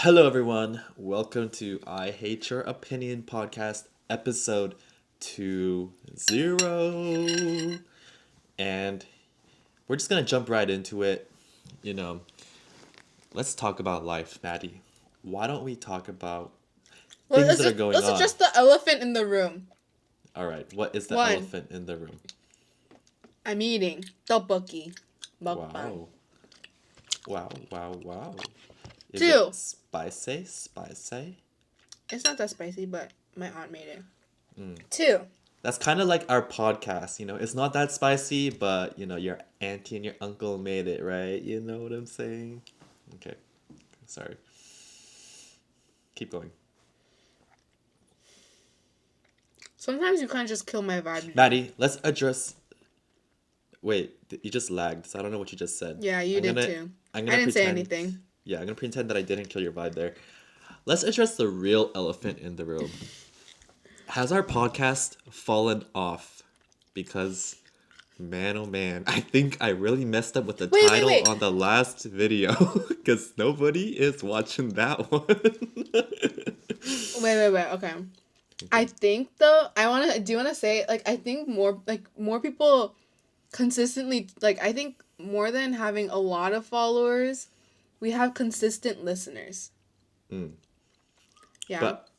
Hello, everyone. Welcome to I Hate Your Opinion podcast, episode 20. And we're just going to jump right into it. You know, let's talk about life, Maddie. Why don't we talk about Well, things that are going let's on? address the elephant in the room. All right, what is the One. elephant in the room? I'm eating tteokbokki. Wow. Wow. Is Two. it spicy? Spicy? It's not that spicy, but my aunt made it. Mm. Two. That's kind of like our podcast, It's not that spicy, but, your auntie and your uncle made it, right? You know what I'm saying? Okay. Sorry. Keep going. Sometimes you kind of just kill my vibe. Maddie, let's address... Wait, you just lagged, so I don't know what you just said. Yeah, you did too. I didn't say anything. Yeah, I'm gonna pretend that I didn't kill your vibe there. Let's address the real elephant in the room. Has our podcast fallen off? Because... Man, oh man, I think I really messed up with the title on the last video because nobody is watching that one. Wait. Okay. I think though, do you want to say, I think more people consistently, I think more than having a lot of followers, we have consistent listeners. Yeah. But,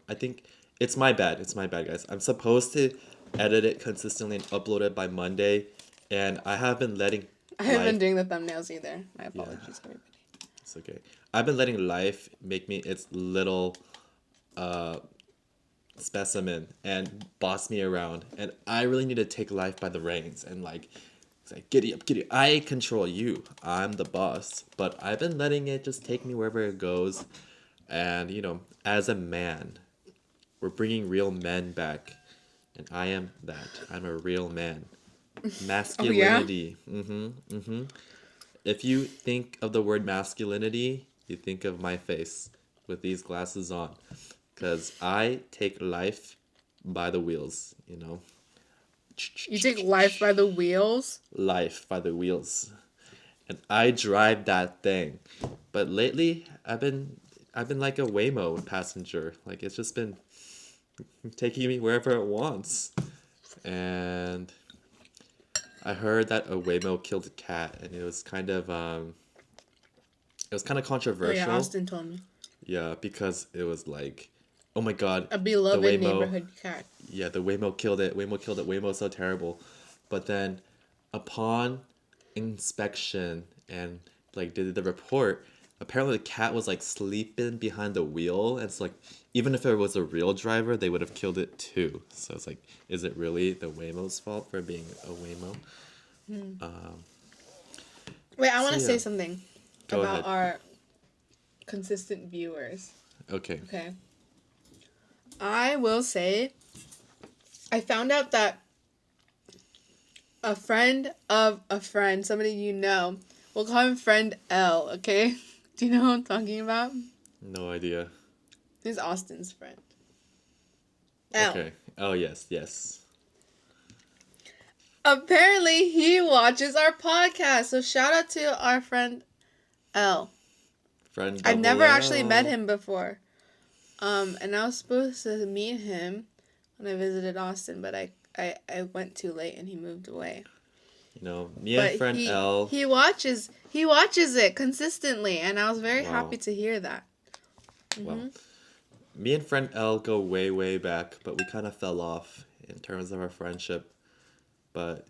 I think it's my bad. It's my bad, guys. I'm supposed to edit it consistently and upload it by Monday, and I have been letting I haven't been doing the thumbnails either. My apologies, everybody. It's okay. I've been letting life make me its little specimen and boss me around, and I really need to take life by the reins and it's like giddy up. I control you. I'm the boss, but I've been letting it just take me wherever it goes, and as a man, we're bringing real men back. And I am that. I'm a real man. Masculinity. If you think of the word masculinity, you think of my face with these glasses on. Because I take life by the wheels, You take life by the wheels? Life by the wheels. And I drive that thing. But lately, I've been like a Waymo passenger. It's just been taking me wherever it wants. And I heard that a Waymo killed a cat, and it was kind of controversial. Oh yeah, Austin told me. Yeah, because it was oh my god, a beloved neighborhood cat. Yeah, the Waymo killed it. Waymo's so terrible. But then, upon inspection and did the report, apparently the cat was sleeping behind the wheel, and it's even if it was a real driver, they would have killed it too. So it's is it really the Waymo's fault for being a Waymo? Wait, I want to say something about ahead. our consistent viewers. Okay. I will say, I found out that a friend of a friend, somebody you know, we'll call him friend L, okay? Do you know what I'm talking about? No idea. He's Austin's friend. L. Okay. Oh, yes. Apparently, he watches our podcast. So shout out to our friend L. I've never actually met him before. And I was supposed to meet him when I visited Austin, but I went too late and he moved away. Me and friend L. He watches it consistently, and I was very happy to hear that. Wow. Me and friend L go way, way back, but we kind of fell off in terms of our friendship. But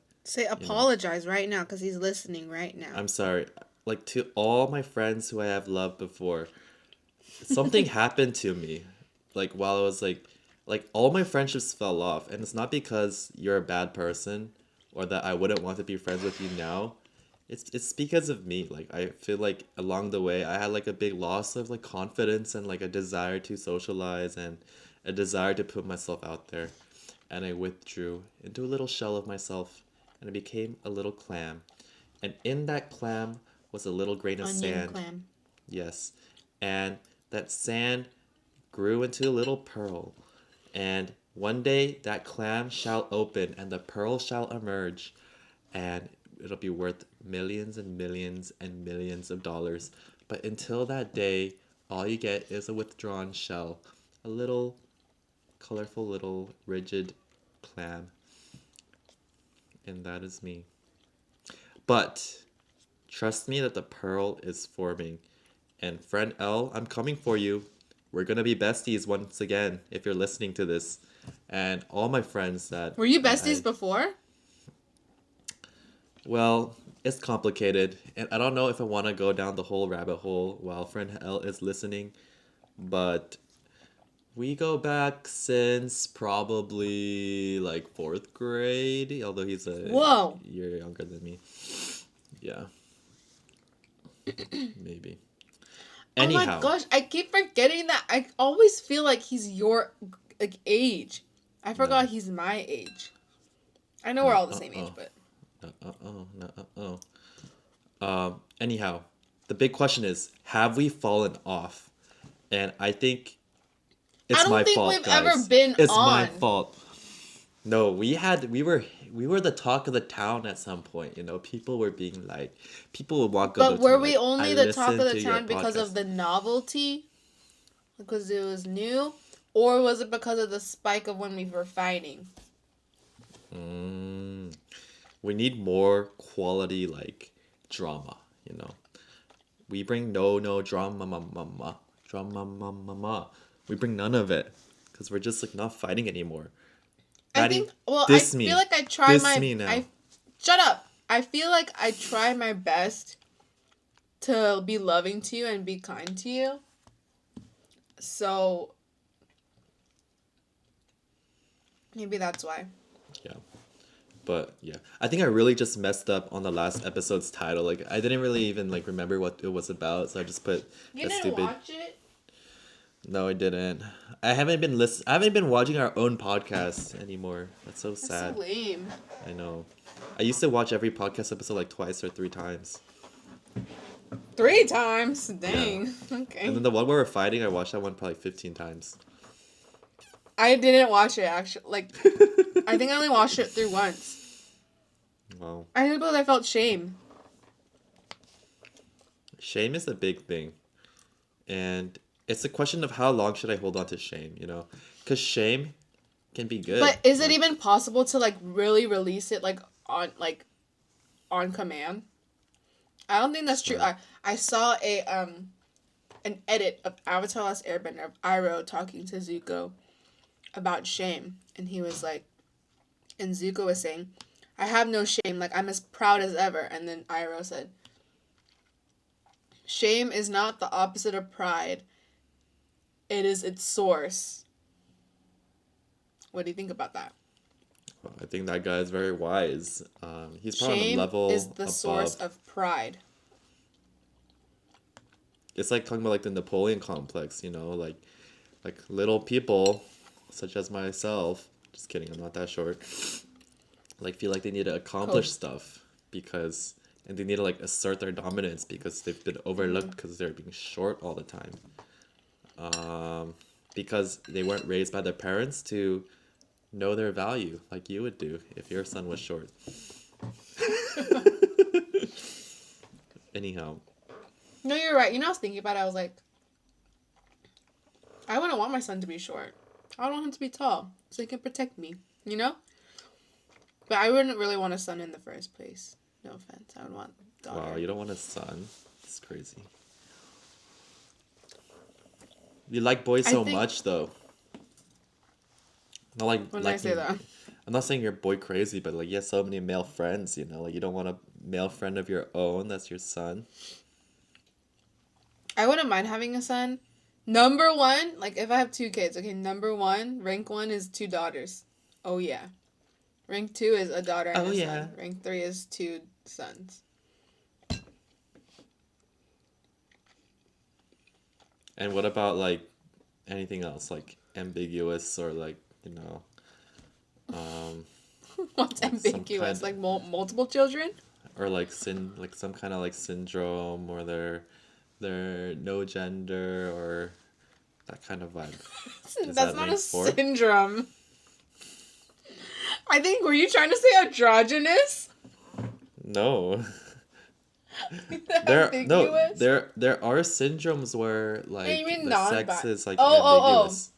apologize right now because he's listening right now. I'm sorry. To all my friends who I have loved before, something happened to me. While I was all my friendships fell off, and it's not because you're a bad person or that I wouldn't want to be friends with you now. It's because of me. I feel along the way I had a big loss of confidence and a desire to socialize and a desire to put myself out there, and I withdrew into a little shell of myself, and I became a little clam, and in that clam was a little grain of sand. Clam. Yes, and that sand grew into a little pearl, and one day that clam shall open and the pearl shall emerge, and it'll be worth millions and millions and millions of dollars. But until that day, all you get is a withdrawn shell. A little colorful, little rigid clam. And that is me. But trust me that the pearl is forming. And friend L, I'm coming for you. We're gonna be besties once again if you're listening to this. And all my friends that were you besties before? Well, it's complicated, and I don't know if I want to go down the whole rabbit hole while friend L is listening, but we go back since probably like fourth grade, although he's a Whoa. year younger than me. Yeah. Maybe. Anyhow. Oh my gosh, I keep forgetting that. I always feel like he's your like age. I forgot he's my age. I know we're all the same age, but... Anyhow, the big question is, have we fallen off? And I think it's my fault, we've guys. ever been it's on. my fault. No, we were the talk of the town at some point. You know, people were being like, people would walk up. But were we only the talk of the town because of the novelty? Because it was new, or was it because of the spike of when we were fighting? We need more quality, like, drama, you know. We bring no drama, drama. We bring none of it, because we're just, like, not fighting anymore. Maddie, I feel like I try diss me now. Shut up. I feel like I try my best to be loving to you and be kind to you. So, maybe that's why. Yeah. But yeah, I think I really just messed up on the last episode's title. Like, I didn't really even like remember what it was about, so I just put You didn't watch it? No, I didn't. I haven't been watching our own podcast anymore. That's so sad. That's so lame. I know. I used to watch every podcast episode like twice or 3 times. 3 times? Dang. Yeah. Okay. And then the one where we're fighting, I watched that one probably 15 times. I didn't watch it, actually. Like, I think I only watched it through once. Wow. I think because I felt shame. Shame is a big thing. And it's a question of how long should I hold on to shame, you know? Because shame can be good. But is it even possible to, like, really release it, like, on command? I don't think that's true. I saw an edit of Avatar Last Airbender of Iroh talking to Zuko about shame, and he was like, and Zuko was saying, I have no shame, like, I'm as proud as ever. And then Iroh said, shame is not the opposite of pride, it is its source. What do you think about that? Well, I think that guy is very wise. He's probably shame on a level is the above. source of pride. It's like talking about like the Napoleon complex, you know, like little people such as myself, just kidding, I'm not that short, like feel like they need to accomplish stuff and they need to like assert their dominance because they've been overlooked because they're being short all the time. Because they weren't raised by their parents to know their value like you would do if your son was short. Anyhow. No, you're right. You know, I was thinking about it. I was like, I wouldn't want my son to be short. I want him to be tall so he can protect me, you know? But I wouldn't really want a son in the first place. No offense. I would want a daughter. Wow, you don't want a son? It's crazy. You like boys so much, though. Not like when I say that. I'm not saying you're boy crazy, but like you have so many male friends, you know? Like you don't want a male friend of your own that's your son. I wouldn't mind having a son. Number 1, like if I have 2 kids, okay, number 1, rank 1 is 2 daughters. Oh yeah. Rank 2 is a daughter and a son. Rank 3 is 2 sons. And what about like anything else, like ambiguous or like, you know, what's like ambiguous? Like multiple children? Or like like some kind of like syndrome, or they're no gender, or that kind of vibe. That's not a syndrome. I think, were you trying to say androgynous? No. Ambiguous? there are syndromes where Wait, you like mean the sex non-bi? is like Oh. ambiguous.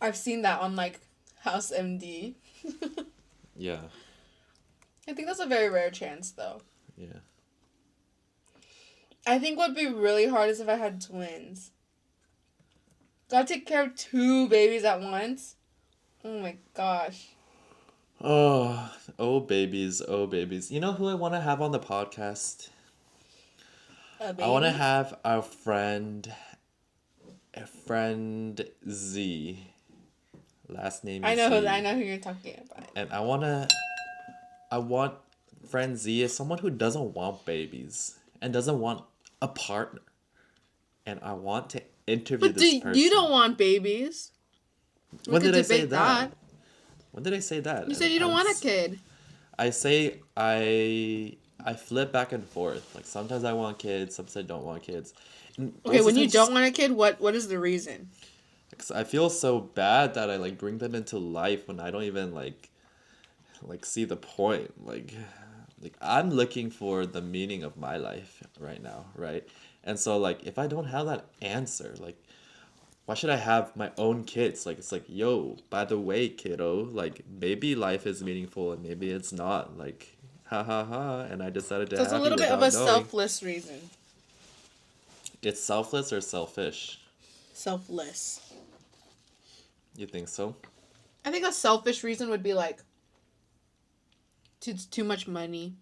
I've seen that on like House MD. Yeah. I think that's a very rare chance though. Yeah. I think what'd be really hard is if I had twins. Gotta take care of two babies at once. Oh my gosh. Oh babies, oh babies. You know who I want to have on the podcast? A I want to baby? have a friend Z. Last name is I Z. know who you're talking about. And I want friend Z is someone who doesn't want babies and doesn't want a partner. And I want to interview But this you person. don't want babies. We When could did I say debate that? that. When did I say that? You said you don't want a kid. I say I flip back and forth. Like sometimes I want kids, sometimes I don't want kids. And Okay, most of when the you time don't just want a kid, what is the reason? because I feel so bad that I like bring them into life when I don't even like see the point. Like I'm looking for the meaning of my life right now, right? And so like if I don't have that answer, like why should I have my own kids? Like it's like, yo, by the way, kiddo, like maybe life is meaningful and maybe it's not. Like ha ha ha, and I decided to So it's a have you little bit of without a knowing. selfless reason. It's selfless or selfish? Selfless. You think so? I think a selfish reason would be like too much money.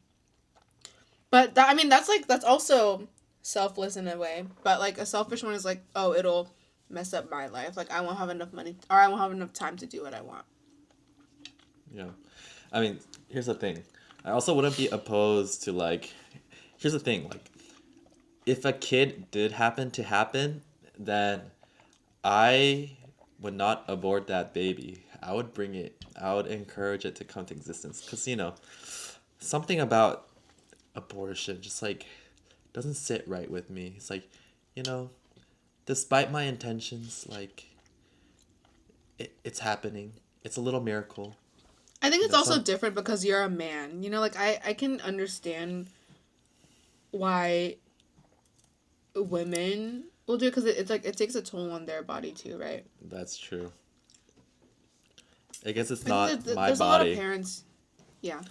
But that, I mean that's also selfless in a way. But like a selfish one is like, oh, it'll mess up my life. Like I won't have enough money or I won't have enough time to do what I want. Yeah. I mean, here's the thing. I also wouldn't be opposed to like here's the thing, like if a kid did happen to happen, then I would not abort that baby. I would bring it. I would encourage it to come to existence cuz something about abortion just like doesn't sit right with me. It's like, you know, despite my intentions, like it's happening. It's a little miracle. I think You it's know, also some different because you're a man. You know, like I can understand why women will do it because it's like it takes a toll on their body too, right? that's true. I guess it's I think not my there's a lot of body. parents. Yeah,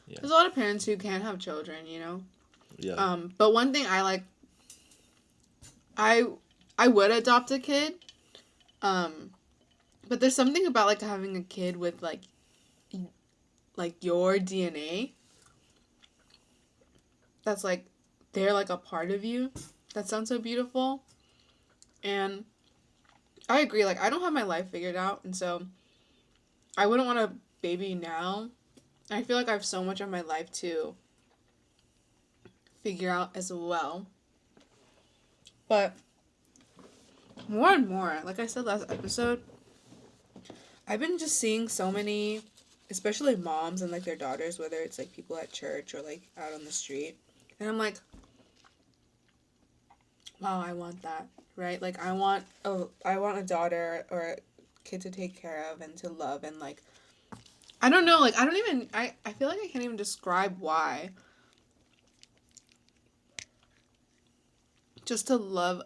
Yeah. there's a lot of parents who can't have children. You know. Yeah. But one thing I like, I I would adopt a kid. Um, but there's something about like having a kid with like your DNA that's like they're like a part of you. That sounds so beautiful. And I agree, like I don't have my life figured out, and so I wouldn't want a baby now. I feel like I have so much of my life to figure out as well. But more and more, like I said last episode, I've been just seeing so many, especially moms and like their daughters, whether it's like people at church or like out on the street. And I'm like, wow, I want that, right? Like I want a daughter or a kid to take care of and to love and like I don't know, like I feel like I can't even describe why. Just to love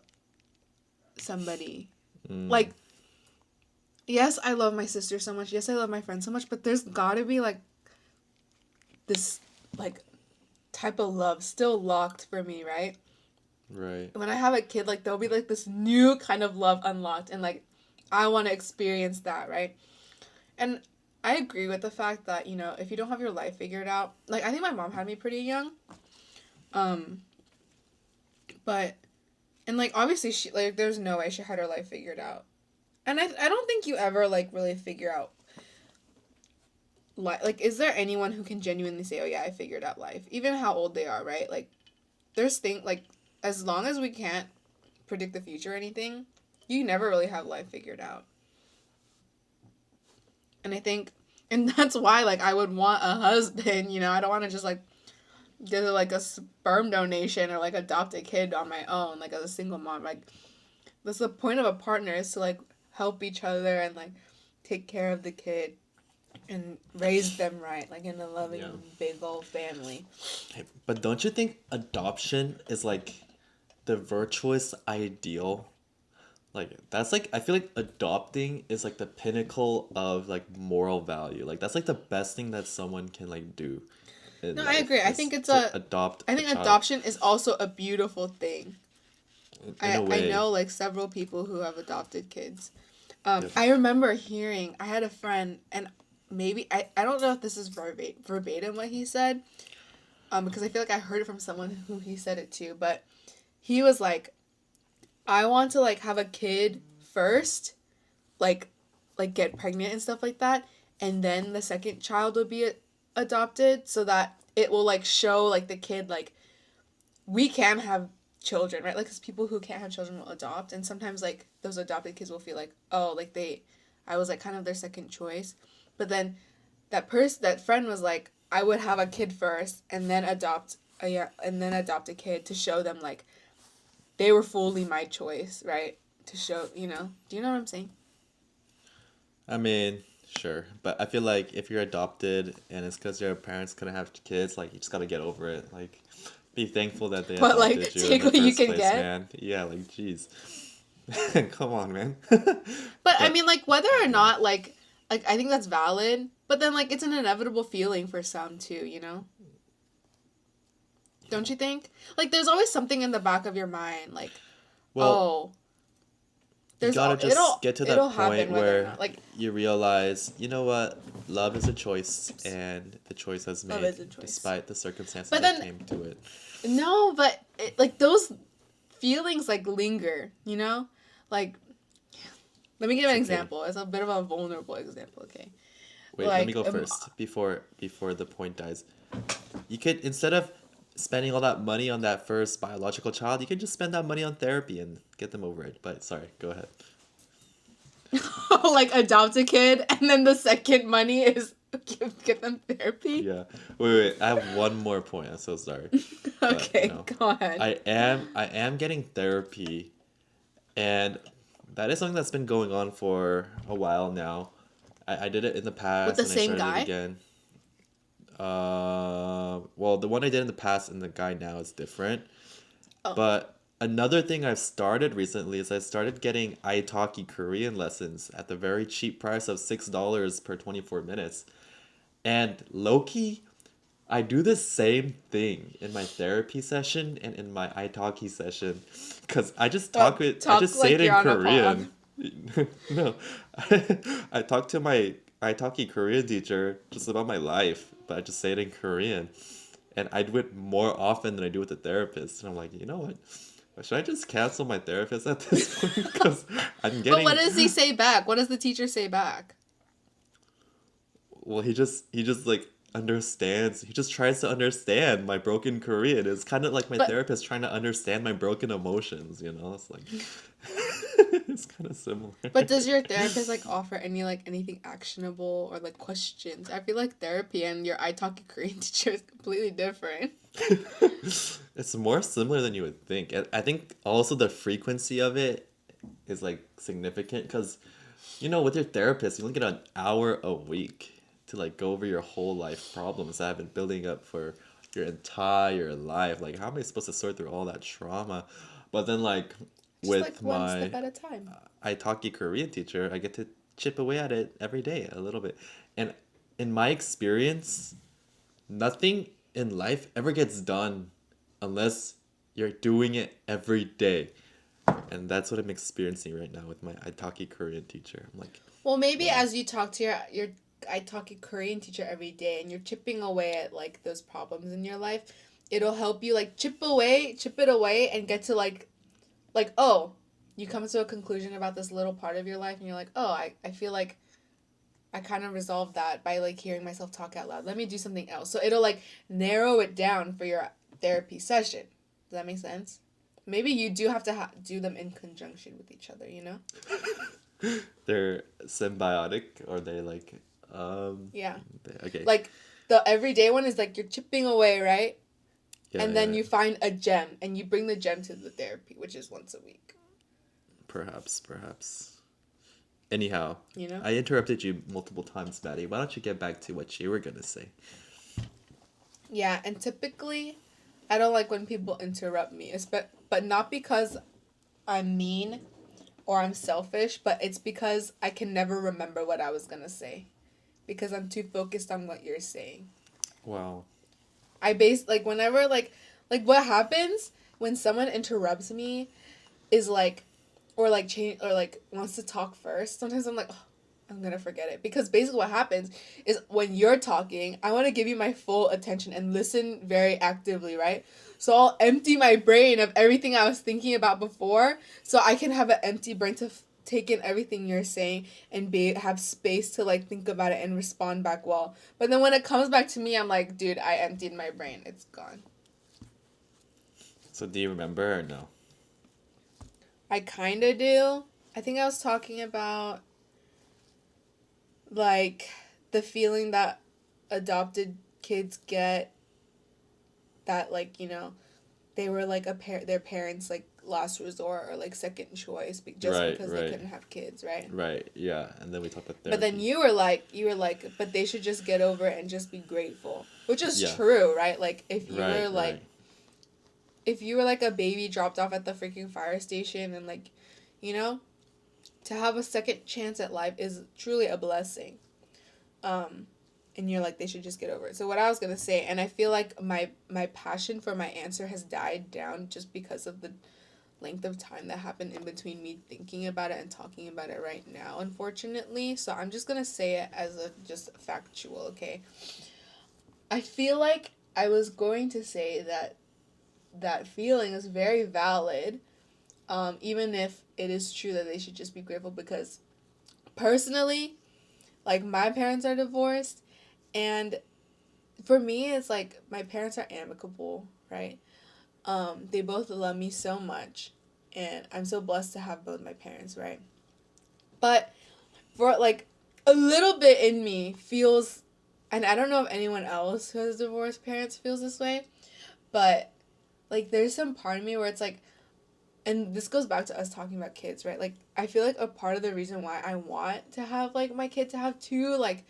somebody. Mm, Like yes, I love my sister so much. Yes, I love my friends so much, but there's got to be like this like type of love still locked for me, right? right. When I have a kid, like there'll be like this new kind of love unlocked and like I want to experience that, right? And I agree with the fact that, you know, if you don't have your life figured out, like I think my mom had me pretty young. Um but and like obviously she like there's no way she had her life figured out. And I don't think you ever like really figure out like is there anyone who can genuinely say, "Oh yeah, I figured out life." Even how old they are, right? Like there's thing like as long as we can't predict the future or anything, you never really have life figured out. And I think and that's why like I would want a husband, you know. I don't want to just like get like a sperm donation or like adopt a kid on my own like as a single mom. Like that's the point of a partner is to like help each other and like take care of the kid. and raise them right, like in a loving big old family. But don't you think adoption is like the virtuous ideal? Like that's like I feel like adopting is like the pinnacle of like moral value. Like that's like the best thing that someone can like do in No, I life agree. I is think it's to a. adopt I a think child. adoption is also a beautiful thing. In a I way. know like several people who have adopted kids. Yep. I remember hearing. I had a friend, and maybe I don't know if this is verbatim what he said. Because I feel like I heard it from someone who he said it to, but he was like, I want to like have a kid first, like get pregnant and stuff like that, and then the second child will be adopted so that it will like show like the kid like we can have children, right? Like cuz people who can't have children will adopt, and sometimes like those adopted kids will feel like, oh, like I was like kind of their second choice. But then that friend was like, I would have a kid first and then adopt a kid to show them like they were fully my choice, right? To show, do you know what I'm saying? I mean, sure, but I feel like if you're adopted and it's because your parents couldn't have kids, like you just gotta get over it. Like, be thankful that they But like adopted you in take the what you first can place, get. man. Yeah, like, jeez, come on, man. But I But mean, like whether or yeah, not like I think that's valid. But then like it's an inevitable feeling for some too, you know? yeah. Don't you think? Like there's always something in the back of your mind, like, Well, oh, you gotta just it'll get to it'll that point happen whether or where not like you realize, you know what, love is a choice, and the choice has love made is a choice. despite the circumstances But that then came to it. no, but like those feelings like linger, you know? Like let me give It's an okay. example. It's a bit of a vulnerable example, okay? Wait, let me Like go first before the point dies. You could instead of spending all that money on that first biological child, you could just spend that money on therapy and get them over it. But sorry, go ahead. like adopt a kid and then the second money is give them therapy. Yeah. Wait. I have one more point. I'm so sorry. But, Okay, go ahead. I am getting therapy, and that is something that's been going on for a while now. I did it in the With the past and I same started it guy? again. Well, the one I did in the past and the guy now is different. Oh. But another thing I've started recently is I started getting italki Korean lessons at the very cheap price of $6 per 24 minutes. And low-key, I do the same thing in my therapy session and in my italki session. Cause Well, I talk just say it like in you're on a pod. Korean. No. I talk to my italki Korean teacher just about my life, but I just say it in Korean. And I do it more often than I do with the therapist. And I'm like, you know what? Should I just cancel my therapist at this point? Because I'm But what getting, does he say back? What does the teacher say back? well, he just like understands. He just tries to understand my broken Korean. It's kind of like my But therapist trying to understand my broken emotions. You know, it's like it's kind of similar. but does your therapist like offer anything actionable or like questions? I feel like therapy and your italki Korean teacher is completely different. It's more similar than you would think. And I think also the frequency of it is like significant because with your therapist, you only get an hour a week to like go over your whole life problems that have been building up for your entire life. Like, how am I supposed to sort through all that trauma? But then, like, Just like with one step my at a time. Italki Korean teacher, I get to chip away at it every day a little bit. And in my experience, nothing in life ever gets done unless you're doing it every day. And that's what I'm experiencing right now with my Italki Korean teacher. I'm like, Well, maybe wow. as you talk to your italki Korean teacher every day and you're chipping away at like those problems in your life, it'll help you like chip it away and get to like oh, you come to a conclusion about this little part of your life and you're like, "Oh, I feel like I kind of resolved that by like hearing myself talk out loud. Let me do something else." So it'll like narrow it down for your therapy session. Does that make sense? Maybe you do have to do them in conjunction with each other, you know? They're symbiotic or they like Yeah. okay. Like the everyday one is like you're chipping away, right? Yeah, And yeah, then yeah. you find a gem and you bring the gem to the therapy, which is once a week. Perhaps, perhaps. Anyhow, you know? I interrupted you multiple times, Maddie. Why don't you get back to what you were gonna say? Yeah, and typically, I don't like when people interrupt me, but not because I'm mean or I'm selfish, but it's because I can never remember what I was gonna say because I'm too focused on what you're saying. Wow. I base like whenever like what happens when someone interrupts me is like or like change or like wants to talk first. Sometimes I'm like, oh, I'm gonna forget it because basically what happens is when you're talking, I want to give you my full attention and listen very actively, right? So I'll empty my brain of everything I was thinking about before, so I can have an empty brain to take in everything you're saying and have space to like think about it and respond back well. But then when it comes back to me, I'm like, dude, I emptied my brain. It's gone. So do you remember or no? I kind of do. I think I was talking about like the feeling that adopted kids get that like, you know, they were like their parents like last resort or like second choice just Right, because they right, couldn't have kids, right? right. Yeah, and then we talked about But then therapy. you were like but they should just get over it and just be grateful, which is Yeah. true, right? Like Right, right. if you were like a baby dropped off at the freaking fire station and like, you know, to have a second chance at life is truly a blessing. um and you're like they should just get over it. So what I was going to say, and I feel like my passion for my answer has died down just because of the length of time that happened in between me thinking about it and talking about it right now, unfortunately. So I'm just going to say it as a just factual, okay? I feel like I was going to say that that feeling is very valid, even if it is true that they should just be grateful, because personally, like my parents are divorced, and for me it's like my parents are amicable, right? They both love me so much, and I'm so blessed to have both my parents, right? But for like a little bit in me feels, and I don't know if anyone else who has divorced parents feels this way, but like there's some part of me where it's like, and this goes back to us talking about kids, right? Like I feel like a part of the reason why I want to have like my kid to have two like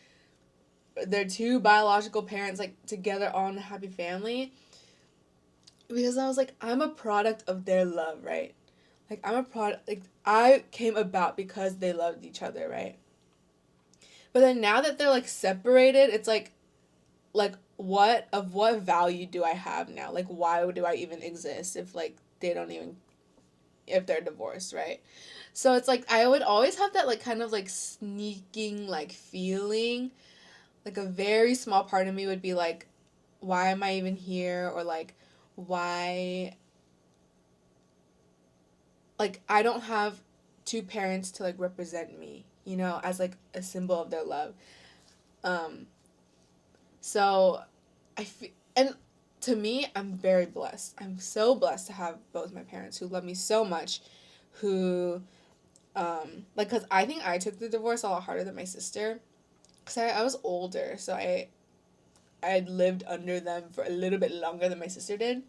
their two biological parents like together all in a happy family, because I was like, I'm a product of their love, right? Like I'm a product, like I came about because they loved each other, right? But then now that they're like separated, it's like what value do I have now? Like why do I even exist if like they don't even, if they're divorced, right? So it's like I would always have that like kind of like sneaking like feeling, like a very small part of me would be like, why am I even here? Or like, why, like I don't have two parents to like represent me, you know, as like a symbol of their love. Um, so and to me, I'm very blessed. I'm so blessed to have both my parents who love me so much, who, like, cause I think I took the divorce a lot harder than my sister, cause I was older, so I had lived under them for a little bit longer than my sister did.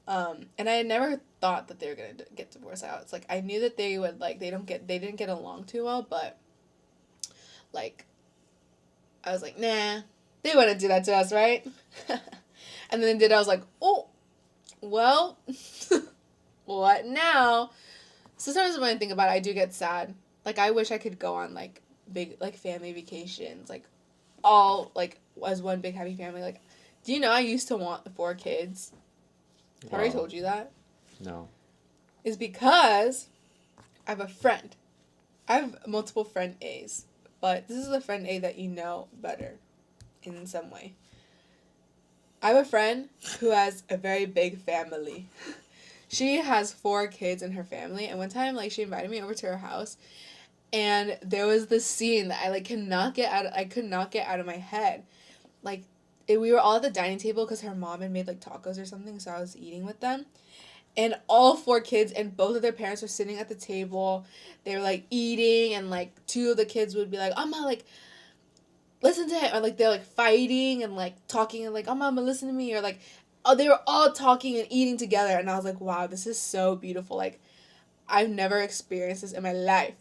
And I had never thought that they were gonna get divorced out. It's like I knew that they would like they didn't get along too well, but like I was like, nah, they wouldn't do that to us, right? And then they did. I was like, oh, well, what now? So sometimes when I think about it, I do get sad. Like I wish I could go on like big like family vacations, like all like as one big happy family. Like, do you know I used to want the 4 kids? Have I already Wow. told you that? No. Is because I have a friend. I have multiple friend A's, but this is the friend A that you know better in some way. I have a friend who has a very big family. She has 4 kids in her family, and one time like she invited me over to her house, and there was this scene that I like cannot get out. I could not get out of my head. Like, we were all at the dining table because her mom had made like tacos or something, so I was eating with them. And all 4 kids and both of their parents were sitting at the table. They were like eating, and like 2 of the kids would be like, "Amma, like listen to him," or like they're like fighting and like talking and like, "Amma, listen to me," or like, oh, they were all talking and eating together, and I was like, wow, this is so beautiful. Like I've never experienced this in my life.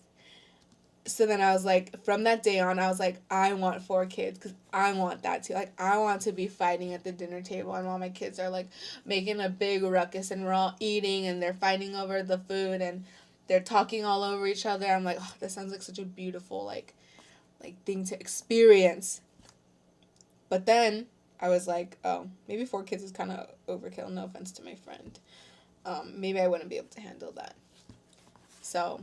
So then I was like, from that day on, I was like, I want 4 kids because I want that too. Like, I want to be fighting at the dinner table and while my kids are like making a big ruckus and we're all eating and they're fighting over the food and they're talking all over each other. I'm like, oh, that sounds like such a beautiful like thing to experience. But then I was like, oh, maybe 4 kids is kind of overkill. No offense to my friend. Maybe I wouldn't be able to handle that. So.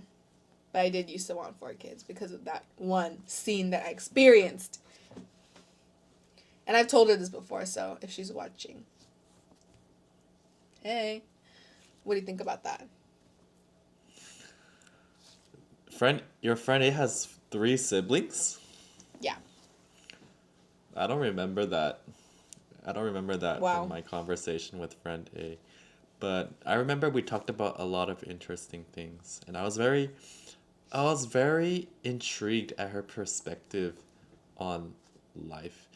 But I did used to want 4 kids because of that one scene that I experienced. And I've told her this before, so if she's watching. Hey. What do you think about that? Your friend A has 3 siblings? Yeah. I don't remember that. Wow. From my conversation with friend A. But I remember we talked about a lot of interesting things. And I was very intrigued at her perspective on life.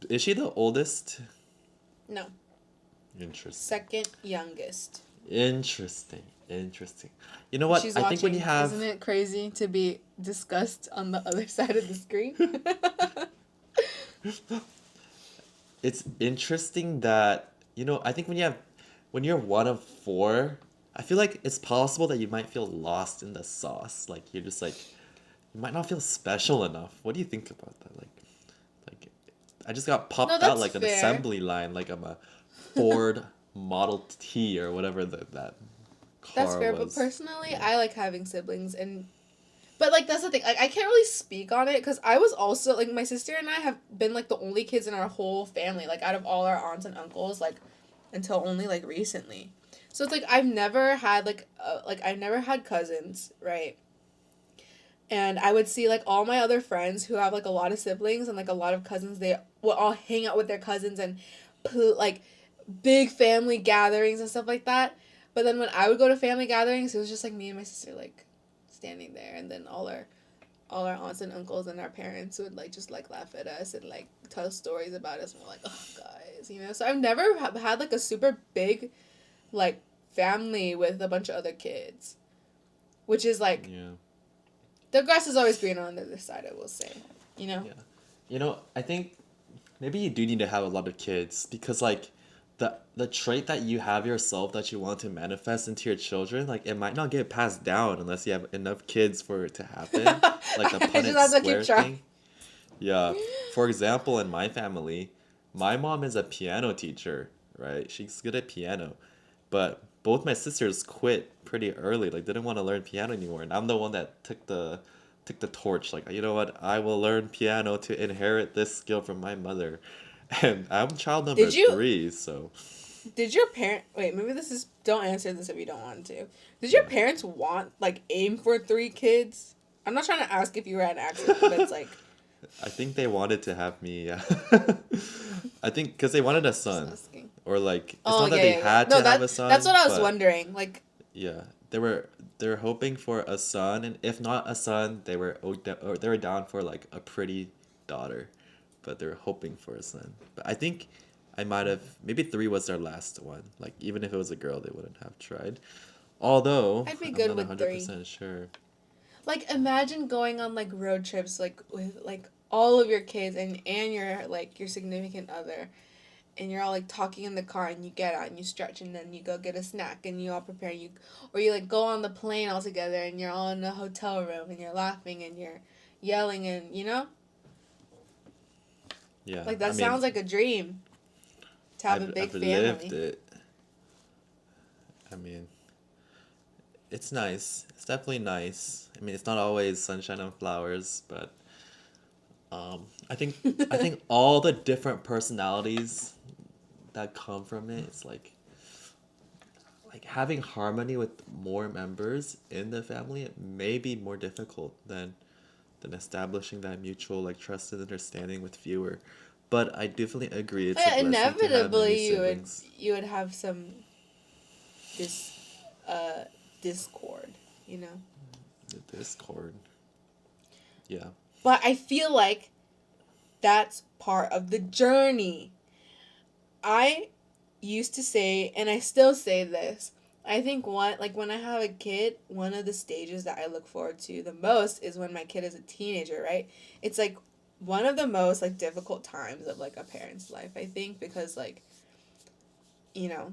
Is she the oldest? No. Interesting. Second youngest. Interesting. You know what? She's I watching. think when you have Isn't it crazy to be discussed on the other side of the screen? it's interesting that, I think when you're one of 4, I feel like it's possible that you might feel lost in the sauce. Like you're just like you might not feel special enough. What do you think about that? Like I just got popped out like an assembly line, like I'm a Ford Model T or whatever that car That's fair, was. but personally, yeah. I like having siblings, but like that's the thing. Like I can't really speak on it because I was also like my sister and I have been like the only kids in our whole family, like out of all our aunts and uncles, like until only like recently. So it's like I've never had I've never had cousins, right? And I would see like all my other friends who have like a lot of siblings and like a lot of cousins. They would all hang out with their cousins and like big family gatherings and stuff like that. But then when I would go to family gatherings, it was just like me and my sister like standing there, and then all our aunts and uncles and our parents would like just like laugh at us and like tell stories about us, and we're like, oh guys, you know. So I've never had like a super big like family with a bunch of other kids, which is like, yeah. The grass is always greener on the other side, I will say, you know. Yeah, I think maybe you do need to have a lot of kids because like the trait that you have yourself that you want to manifest into your children, like it might not get passed down unless you have enough kids for it to happen. Like the Punnett square thing. Yeah. For example, in my family, my mom is a piano teacher, right? She's good at piano. But both my sisters quit pretty early, like didn't want to learn piano anymore. And I'm the one that took the torch, like, you know what, I will learn piano to inherit this skill from my mother. And I'm child number 3, so. Did your wait, maybe this is, don't answer this if you don't want to. Did your parents aim for 3 kids? I'm not trying to ask if you were an accident, but it's like. I think they wanted to have me, yeah. I think because they wanted a son. Or like, it's not that they had to have a son. That's what I was wondering. Like. Yeah, they were hoping for a son, and if not a son, they were down for like a pretty daughter, but they were hoping for a son. But I think I might have, maybe 3 was their last one. Like even if it was a girl, they wouldn't have tried. Although I'd be good I'm not with 100% 3. sure. Like imagine going on like road trips like with like all of your kids and your like your significant other. And you're all like talking in the car, and you get out and you stretch, and then you go get a snack, and you all prepare, or you like go on the plane all together, and you're all in a hotel room, and you're laughing, and you're yelling, and you know. Yeah. Like that sounds like a dream. To have a big family. Lived it. I mean, it's nice. It's definitely nice. I mean, it's not always sunshine and flowers, but I think all the different personalities that come from it, it's like having harmony with more members in the family, it may be more difficult than establishing that mutual like trust and understanding with fewer. But I definitely agree. It's a blessing inevitably to have many you would have some discord, you know. The discord. Yeah. But I feel like that's part of the journey. I used to say, and I still say this, I think when I have a kid, one of the stages that I look forward to the most is when my kid is a teenager, right? It's like one of the most like difficult times of like a parent's life, I think, because like, you know,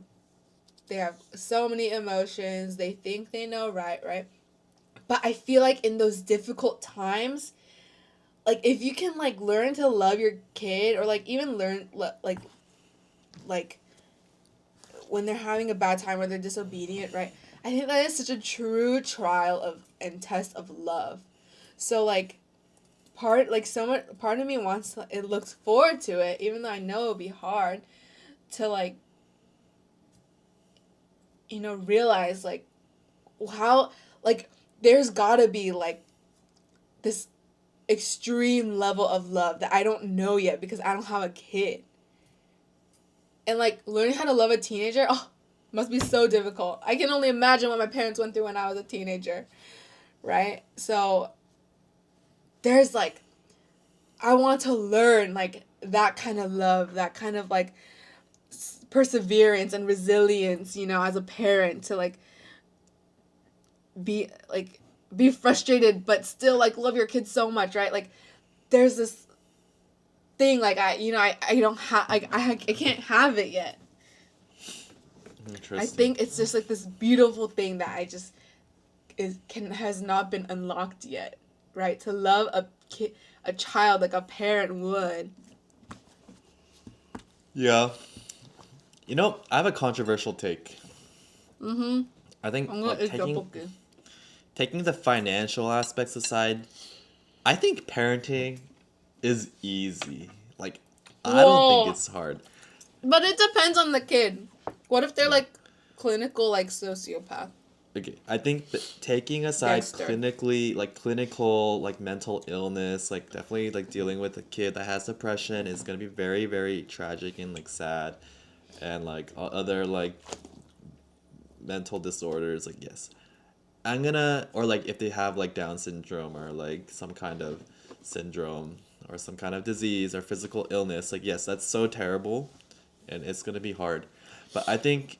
they have so many emotions, they think they know right? But I feel like in those difficult times, like if you can like learn to love your kid or like even learn like when they're having a bad time or they're disobedient, right? I think that is such a true trial of and test of love. So like part of me wants to, it looks forward to it, even though I know it'll be hard to like, realize like how like there's gotta be like this extreme level of love that I don't know yet because I don't have a kid. And like learning how to love a teenager, oh, must be so difficult. I can only imagine what my parents went through when I was a teenager, right? So there's like I want to learn like that kind of love, that kind of like perseverance and resilience, as a parent to like be like be frustrated but still like love your kids so much, right? Like there's this thing like I don't have I can't have it yet. I Interesting. think it's just like this beautiful thing that I just has not been unlocked yet, right? To love a child like a parent would. Yeah. I have a controversial take. Mhm. I think I'm gonna like eat your taking poke. taking the financial aspects aside, I think parenting is easy. Like I don't think Whoa. it's hard. But it depends on the kid. What if they're No. like clinical like sociopath? Okay, I think that taking aside Gangster. clinical like mental illness, like definitely like dealing with a kid that has depression is gonna be very very tragic and like sad, and like other like mental disorders, like yes, I'm gonna, or like if they have like Down syndrome or like some kind of syndrome or some kind of disease or physical illness, like yes, that's so terrible, and it's gonna be hard, but I think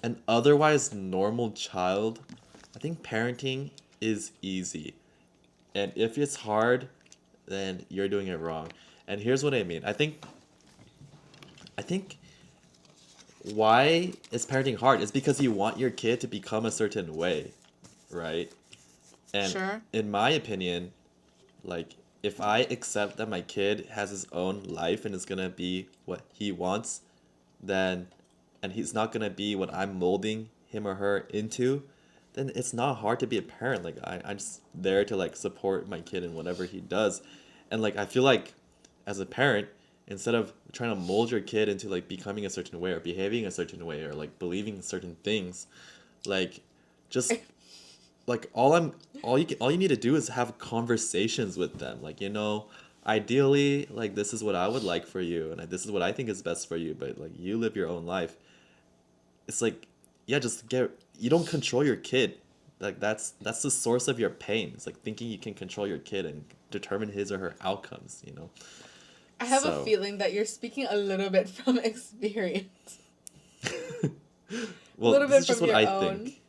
an otherwise normal child, I think parenting is easy. And if it's hard, then you're doing it wrong. And here's what I mean. I think why is parenting hard? It's because you want your kid to become a certain way, right? And Sure. in my opinion, like if I accept that my kid has his own life and is gonna be what he wants, then and he's not gonna be what I'm molding him or her into, then it's not hard to be a parent. Like I'm just there to like support my kid in whatever he does. And like I feel like as a parent, instead of trying to mold your kid into like becoming a certain way or behaving a certain way or like believing certain things, like just like all you need to do is have conversations with them, like ideally like this is what I would like for you and this is what I think is best for you, but like you live your own life. It's like, yeah, just get, you don't control your kid. Like that's the source of your pain. It's like thinking you can control your kid and determine his or her outcomes. I have a So feeling that you're speaking a little bit from experience. A well, little this bit is just from what your I own. think.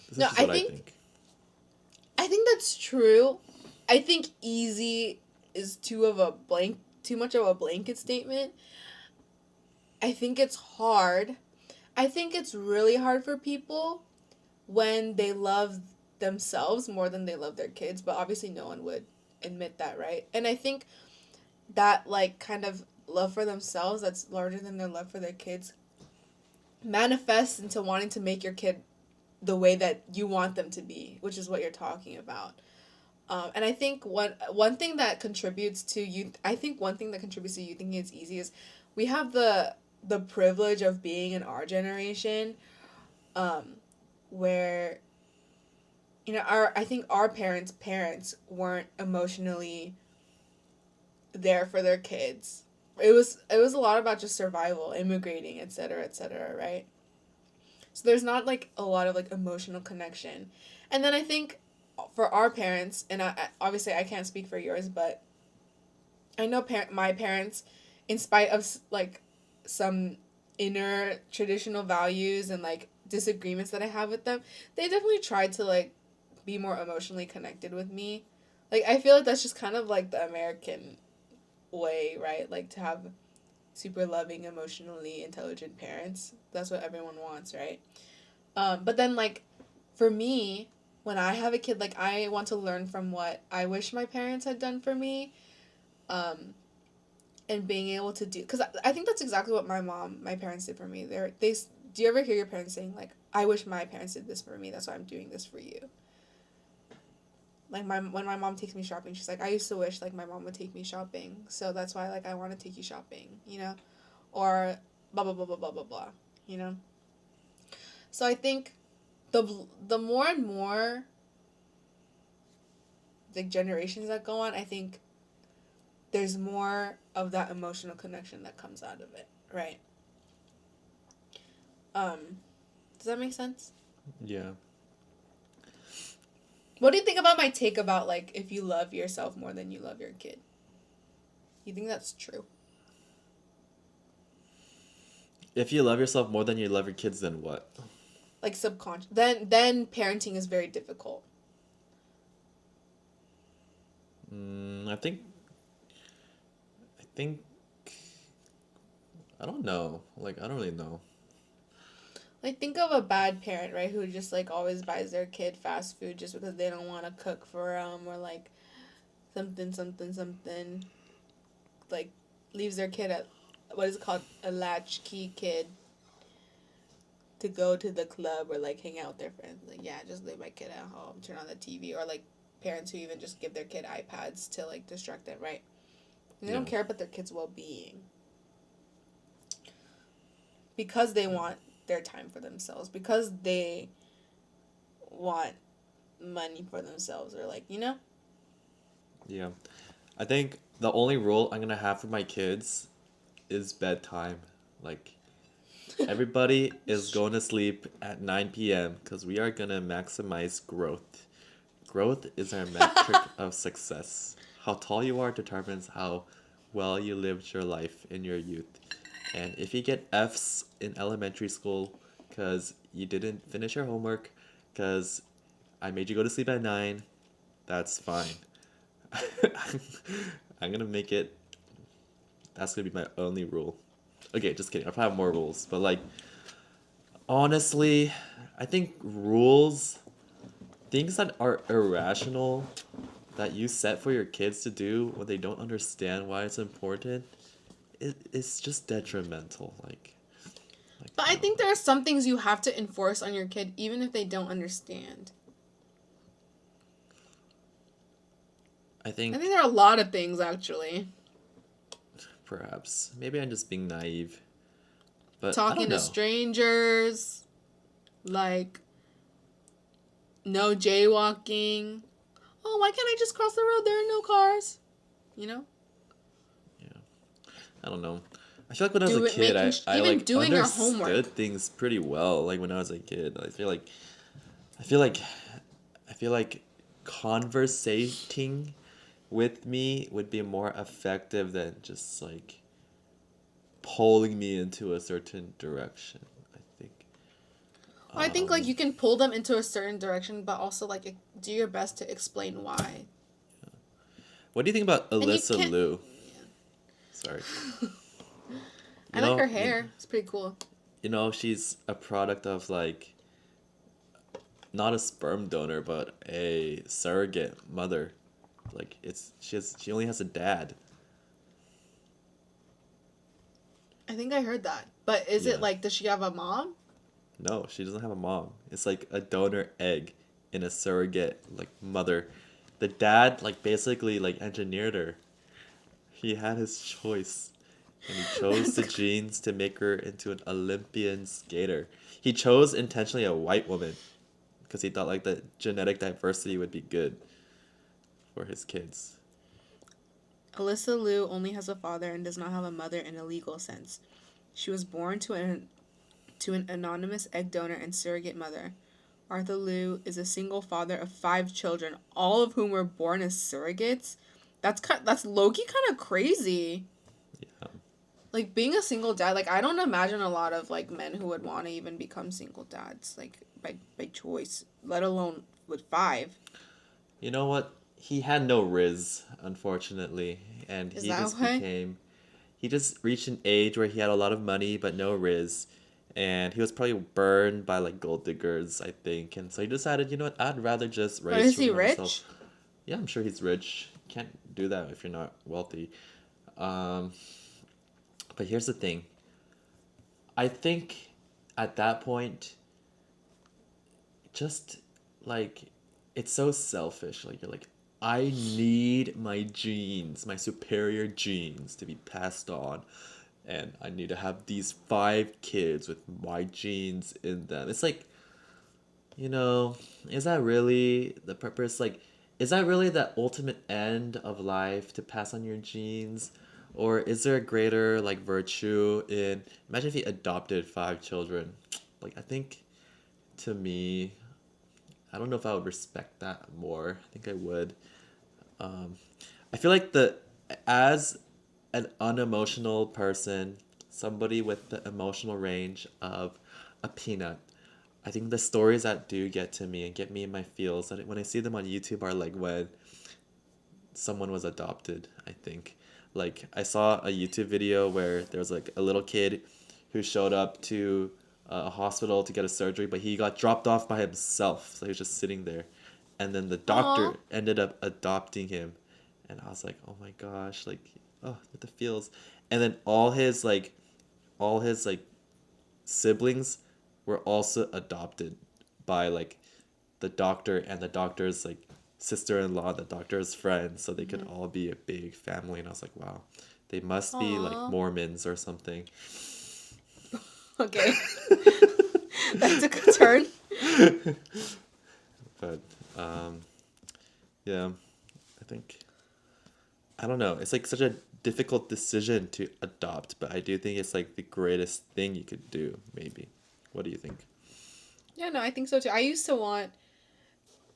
This is No, just what I think. I think that's true. I think easy is too much of a blanket statement. I think it's hard. I think it's really hard for people when they love themselves more than they love their kids, but obviously no one would admit that, right? And I think that like kind of love for themselves that's larger than their love for their kids manifests into wanting to make your kid the way that you want them to be, which is what you're talking about. And I think one thing that contributes to you, I think one thing that contributes to you thinking it's easy is we have the privilege of being in our generation, where our I think our parents weren't emotionally there for their kids. It was a lot about just survival, immigrating, etc., right? So there's not like a lot of like emotional connection. And then I think for our parents, and obviously I can't speak for yours, but I know my parents, in spite of like some inner traditional values and like disagreements that I have with them, they definitely try to, like, be more emotionally connected with me. Like, I feel like that's just kind of, like, the American way, right? Like, to have super loving, emotionally intelligent parents. That's what everyone wants, right? But then, like, for me, when I have a kid, like, I want to learn from what I wish my parents had done for me. And being able to do, because I think that's exactly what my parents did for me. Do you ever hear your parents saying, like, I wish my parents did this for me, that's why I'm doing this for you? Like, when my mom takes me shopping, she's like, I used to wish, like, my mom would take me shopping, so that's why, like, I want to take you shopping, you know? Or blah, blah, blah, blah, blah, blah, blah, you know? So I think the more and more, like, generations that go on, I think there's more of that emotional connection that comes out of it, right? Does that make sense? Yeah. What do you think about my take about, like, if you love yourself more than you love your kid? You think that's true? If you love yourself more than you love your kids, then what? Like, subconscious. Then parenting is very difficult. I think. I think. I don't know. Like, I don't really know. Like, think of a bad parent, right, who just, like, always buys their kid fast food just because they don't want to cook for them, or, like, something, something, something. Like, leaves their kid at, what is it called, a latchkey kid, to go to the club or, like, hang out with their friends. Like, yeah, just leave my kid at home, turn on the TV. Or, like, parents who even just give their kid iPads to, like, distract them, right? And they don't care about their kid's well-being. Because they want their time for themselves. Because they want money for themselves. Or, like, you know? Yeah. I think the only rule I'm gonna have for my kids is bedtime. Like, everybody is going to sleep at 9 p.m. because we are gonna maximize growth. Growth is our metric of success. How tall you are determines how well you lived your life in your youth. And if you get F's in elementary school because you didn't finish your homework, because I made you go to sleep at 9, that's fine. I'm gonna make it. That's gonna be my only rule. Okay, just kidding. I probably have more rules, but like, honestly, I think rules, things that are irrational, that you set for your kids to do when they don't understand why it's important, it's just detrimental. But I No. think there are some things you have to enforce on your kid even if they don't understand. I I think think there are a lot of things, actually. perhaps maybe I'm just being naive, but I don't Talking to know. strangers, like, no jaywalking. Oh, why can't I just cross the road? There are no cars. You know? Yeah, I don't know. I feel like when I was a kid, I Even like doing your understood homework. things pretty well. Like when I was a kid, I feel like I feel like conversating with me would be more effective than just like pulling me into a certain direction. I think. I think, like, Um, you can pull them into a certain direction, but also, like, do your best to explain why. what do you think about And you Alyssa can't. Liu? Sorry. I You like her know, hair. It's pretty cool. she's a product of like not a sperm donor, but a surrogate mother. Like she only has a dad. I think I heard that. But is it Yeah. like, does she have a mom? No, she doesn't have a mom. It's like a donor egg in a surrogate like mother. The dad like basically like engineered her. He had his choice. And he chose That's the genes to make her into an Olympian skater. He chose intentionally a white woman because he thought like the genetic diversity would be good for his kids. Alyssa Liu only has a father and does not have a mother in a legal sense. She was born to an anonymous egg donor and surrogate mother. Arthur Liu is a single father of 5 children, all of whom were born as surrogates. That's low-key kind of crazy. Yeah. like being a single dad, like I don't imagine a lot of like men who would want to even become single dads, like by choice, let alone with 5. You know what? He had no riz, unfortunately, and Is that why? he just reached an age where he had a lot of money but no riz, and he was probably burned by like gold diggers, I think, and so he decided, you know what? I'd rather just But raise is he children by myself. rich? Yeah, I'm sure he's rich. Can't do that if you're not wealthy. Um, but here's the thing. I think at that point, just like it's so selfish. Like you're like, I need my genes, my superior genes to be passed on. And I need to have these 5 kids with my genes in them. It's like, you know, is that really the purpose? Like, is that really the ultimate end of life to pass on your genes? Or is there a greater like virtue in imagine if he adopted 5 children? Like I think to me, I don't know if I would respect that more. I think I would. Um, I feel like the as an unemotional person, somebody with the emotional range of a peanut. I think the stories that do get to me and get me in my feels that when I see them on YouTube are like when someone was adopted, I think. Like I saw a YouTube video where there was like a little kid who showed up to a hospital to get a surgery, but he got dropped off by himself. So he was just sitting there. And then the Aw. doctor ended up adopting him. And I was like, "Oh my gosh, like oh, the feels." And then all his like siblings were also adopted by like the doctor and the doctor's like sister-in-law, the doctor's friend, so they could Mm-hmm. all be a big family. And I was like, wow, they must be like Aw. Mormons or something. Okay. That took a turn. But yeah, I think I don't know. It's like such a difficult decision to adopt, but I do think it's like the greatest thing you could do, maybe. What do you think? Yeah, no, I think so too. I used to want,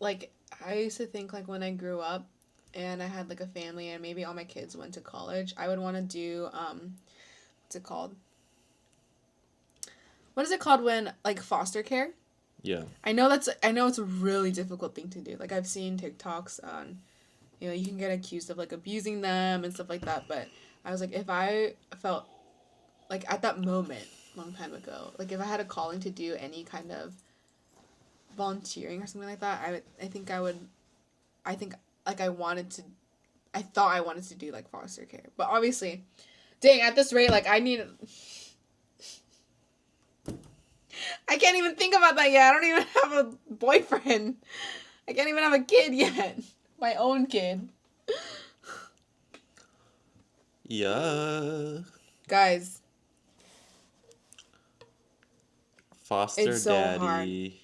like, I used to think, like, when I grew up and I had, like, a family and maybe all my kids went to college, I would want to do, what's it called? What is it called when, like, foster care? Yeah. I know it's a really difficult thing to do. Like, I've seen TikToks on, you know, you can get accused of, like, abusing them and stuff like that, but I was like, if I felt, like, at that moment, long time ago, like, if I had a calling to do any kind of volunteering or something like that, I think like I thought I wanted to do like foster care. But obviously, dang, at this rate, like I can't even think about that yet. I don't even have a boyfriend. I can't even have a kid yet. My own kid. Yeah. Guys, Foster it's so hard. daddy.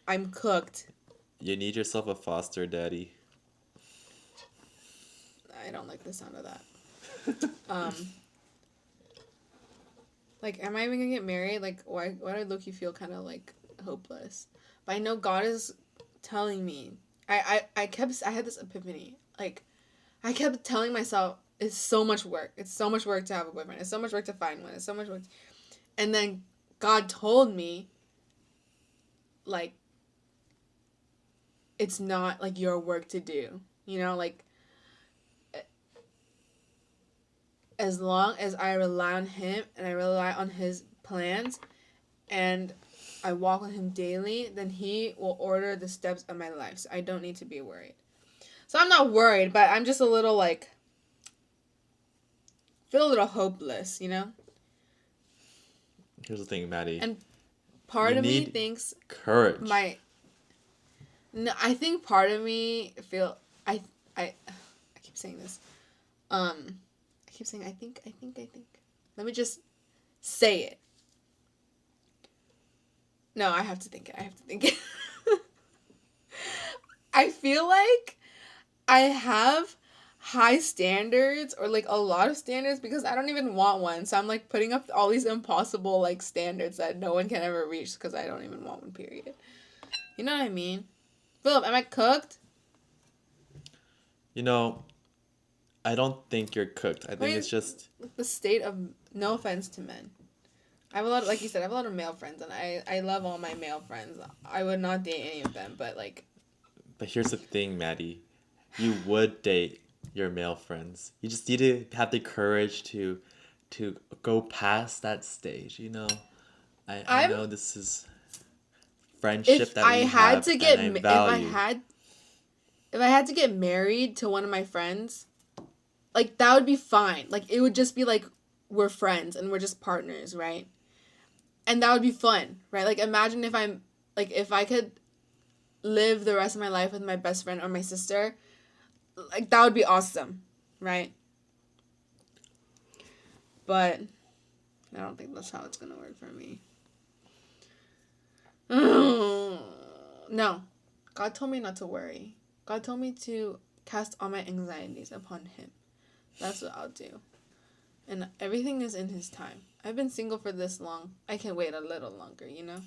I'm cooked. You need yourself a foster daddy. I don't like the sound of that. Um, like, am I even gonna get married? Like, why do I look you feel kind of like hopeless? But I know God is telling me. I had this epiphany. Like, I kept telling myself, it's so much work. It's so much work to have a boyfriend. It's so much work to find one. It's so much work. And then God told me, like, it's not like your work to do. You know, like, as long as I rely on Him and I rely on His plans and I walk with Him daily, then He will order the steps of my life. So I don't need to be worried. So I'm not worried, but I'm just a little like, feel a little hopeless, you know? Here's the thing, Maddie. And You part of me need thinks courage. my no, I think part of me feel I keep saying this. I keep saying I think. Let me just say it. No, I have to think it. I have to think it. I feel like I have high standards or like a lot of standards because I don't even want one. So I'm like putting up all these impossible like standards that no one can ever reach because I don't even want one, period. You know what I mean? Philip, am I cooked? You know, I don't think you're cooked. I think it's just the state of, no offense to men. I have a lot of, like you said, I have a lot of male friends, and I love all my male friends. I would not date any of them, but like. But here's the thing, Maddie. You would date your male friends. You just need to have the courage to go past that stage, you know? I know this is friendship that we have, and I value. If I had to get married to one of my friends, like, that would be fine. Like, it would just be like, we're friends and we're just partners, right? And that would be fun, right? Like, imagine if I could live the rest of my life with my best friend or my sister, like, that would be awesome, right? But I don't think that's how it's gonna work for me. No. God told me not to worry. God told me to cast all my anxieties upon him. That's what I'll do. And everything is in his time. I've been single for this long. I can wait a little longer, you know?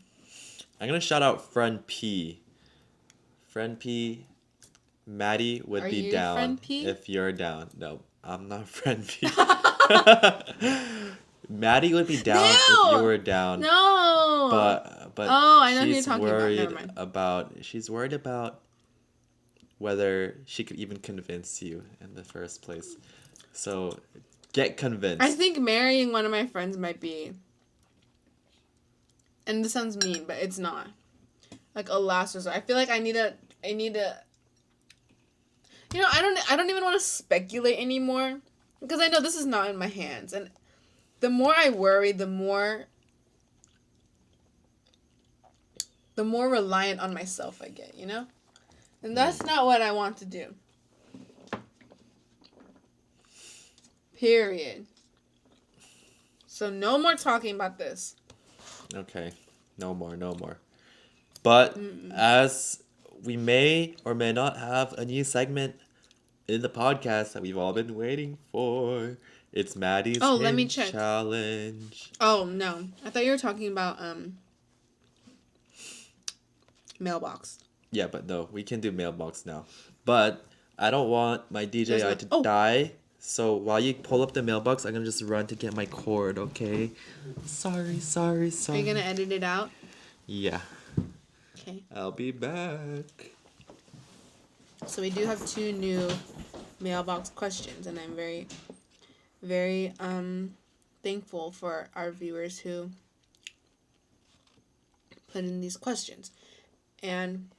I'm gonna shout out friend P. Friend P, Maddie would be down friend P? if you're down. No, I'm not friend P. Maddie would be down if you were down. No. But oh, I know who you're talking about. Never mind. She's worried about whether she could even convince you in the first place. So get convinced. I think marrying one of my friends might be, and this sounds mean, but it's not, like, a last resort. I feel like I need to you know, I don't even want to speculate anymore, because I know this is not in my hands, and the more I worry, the more reliant on myself I get, you know? And that's not what I want to do. Period. So no more talking about this. Okay. No more. But as we may or may not have a new segment in the podcast that we've all been waiting for. It's Maddie's let me check. Challenge. Oh, no. I thought you were talking about mailbox. Yeah, but no, we can do mailbox now. But I don't want my DJI to die. So while you pull up the mailbox, I'm going to just run to get my cord, okay? Sorry. Are you going to edit it out? Yeah. Okay. I'll be back. So we do have 2 new mailbox questions, and I'm very, very thankful for our viewers who put in these questions. And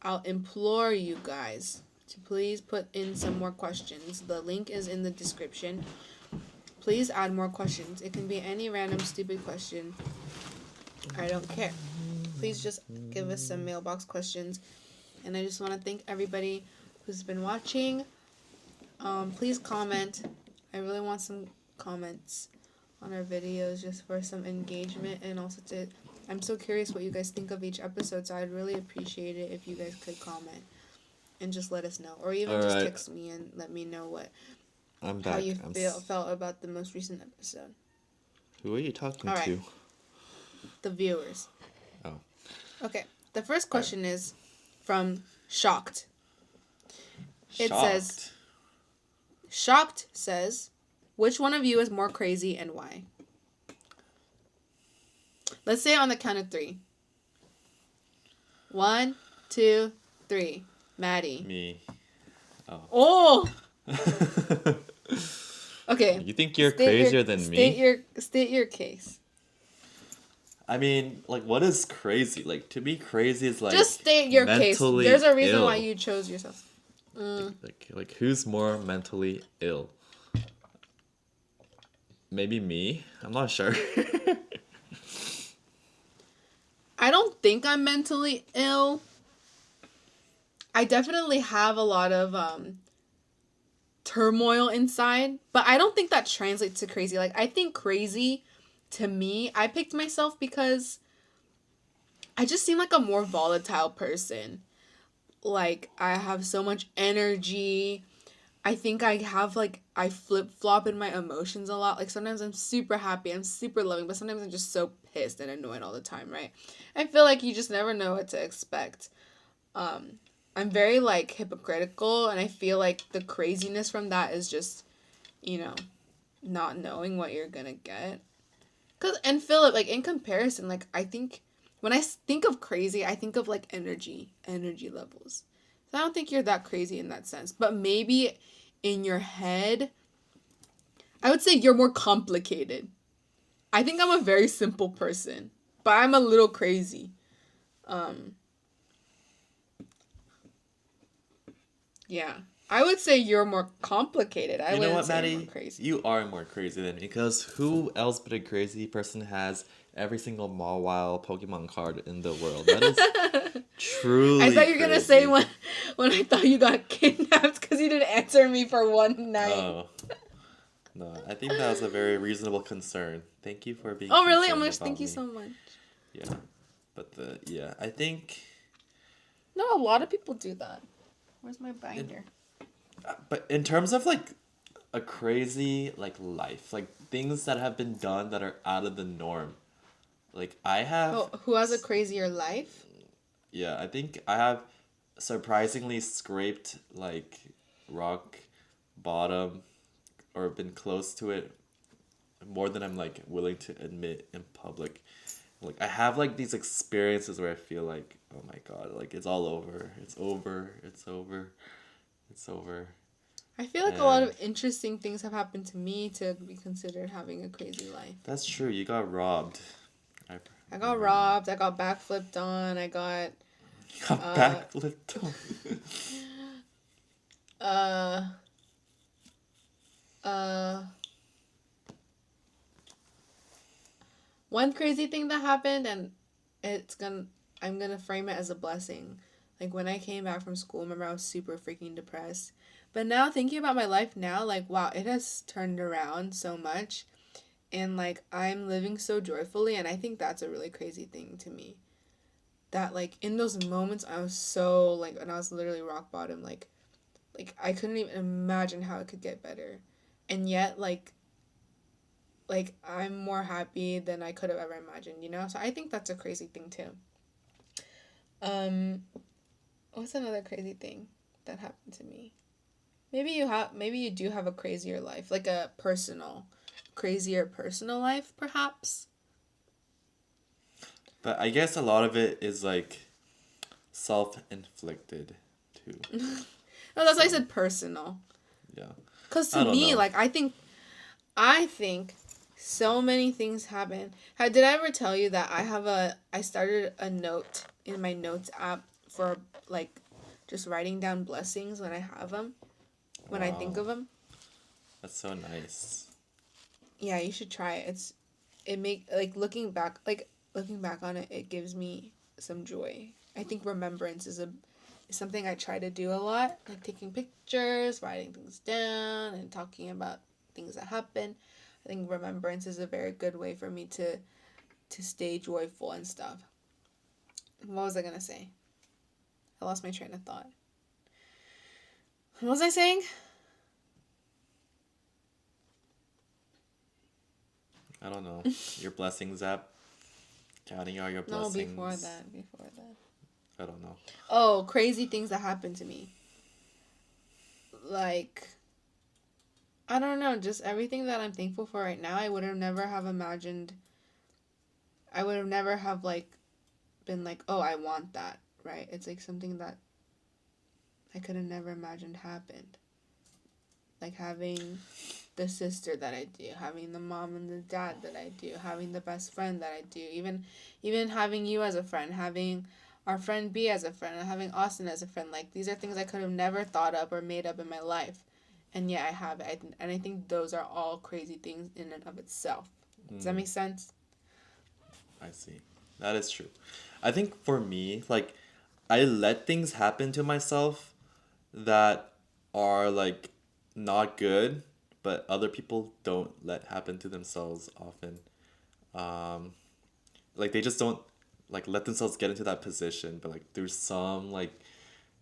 I'll implore you guys to please put in some more questions. The link is in the description. Please add more questions. It can be any random stupid question. I don't care. Please just give us some mailbox questions. And I just want to thank everybody who's been watching. Please comment. I really want some comments on our videos just for some engagement, and also I'm so curious what you guys think of each episode, so I'd really appreciate it if you guys could comment and just let us know, or even just text me and let me know how you felt about the most recent episode. Who are you talking to? The viewers. Oh. Okay. The first question is from Shocked. It says, Shocked says, which one of you is more crazy and why? Let's say on the count of 3. 1, 2, 3. Maddie. Me. Oh! Okay. You think you're crazier than me? State your case. I mean, like, what is crazy? Like, to me, crazy is like just state your case. There's a reason why you chose yourself. Like, who's more mentally ill? Maybe me? I'm not sure. I don't think I'm mentally ill. I definitely have a lot of turmoil inside, but I don't think that translates to crazy. Like, I think crazy, to me, I picked myself because I just seem like a more volatile person. Like, I have so much energy. I think I flip-flop in my emotions a lot. Like, sometimes I'm super happy, I'm super loving, but sometimes I'm just so pissed and annoyed all the time, right? I feel like you just never know what to expect. I'm very like hypocritical, and I feel like the craziness from that is just, you know, not knowing what you're gonna get. Cause and Philip, like in comparison, like I think when I think of crazy, I think of like energy levels. So I don't think you're that crazy in that sense, but maybe in your head, I would say you're more complicated. I think I'm a very simple person, but I'm a little crazy. Um, yeah. I would say you're more complicated. I You know wouldn't what, say you're more Maddie? crazy. You are more crazy than me because who else but a crazy person has every single Mawile Pokemon card in the world? That is I truly thought you were gonna say crazy. when I thought you got kidnapped because you didn't answer me for one night. Oh, no. I think that was a very reasonable concern. Thank you for being Oh really? Oh my concerned gosh, thank about you me. so much. Yeah. I think No, a lot of people do that. Where's my in, binder? but in terms of like a crazy like life, like things that have been done that are out of the norm. Like I have Oh, who has a crazier life? Yeah, I think I have surprisingly scraped like rock bottom or been close to it more than I'm like willing to admit in public. Like I have like these experiences where I feel like, oh my god, like it's all over. It's over. It's over. It's over. I feel like a lot And of interesting things have happened to me to be considered having a crazy life. that's true. You got robbed. I I got remember that. robbed. I got backflipped on. I got You got uh backflipped on. uh uh one crazy thing that happened, and it's gonna I'm gonna frame it as a blessing. Like when I came back from school, remember I was super freaking depressed. But now thinking about my life now, like wow, it has turned around so much, and like I'm living so joyfully, and I think that's a really crazy thing to me. That like in those moments I was so like, and I was literally rock bottom, like I couldn't even imagine how it could get better. And yet like I'm more happy than I could have ever imagined, you know? So I think that's a crazy thing too. Um what's another crazy thing that happened to me? Maybe you do have a crazier life, like a crazier personal life perhaps. But I guess a lot of it is like self-inflicted too. No, that's why I So, said personal. yeah. Cuz to I don't me, know. like I think so many things happen. Did I ever tell you that I started a note in my notes app for like just writing down blessings when I have them, when I think Wow. of them? That's so nice. Yeah, you should try it. It make like looking back on it, it gives me some joy. I think remembrance is something I try to do a lot, like taking pictures, writing things down, and talking about things that happen. I think remembrance is a very good way for me to stay joyful and stuff. What was I gonna say? I lost my train of thought. What was I saying? I don't know. Your blessings app. Counting all your No, before blessings. that, before that. I don't know. Oh, crazy things that happened to me. Like I don't know, just everything that I'm thankful for right now. I would have never have imagined. I would have never have like been like, oh, I want that, right? It's like something that I could have never imagined happened. Like having the sister that I do, having the mom and the dad that I do, having the best friend that I do, even having you as a friend, having our friend B as a friend, and having Austin as a friend. Like these are things I could have never thought up or made up in my life, and yet I have it. And I think those are all crazy things in and of itself. Does that Mm, make sense? I see. That is true. I think for me, like, I let things happen to myself that are like not good, but other people don't let happen to themselves often. Um, like they just don't like let themselves get into that position, but like through some like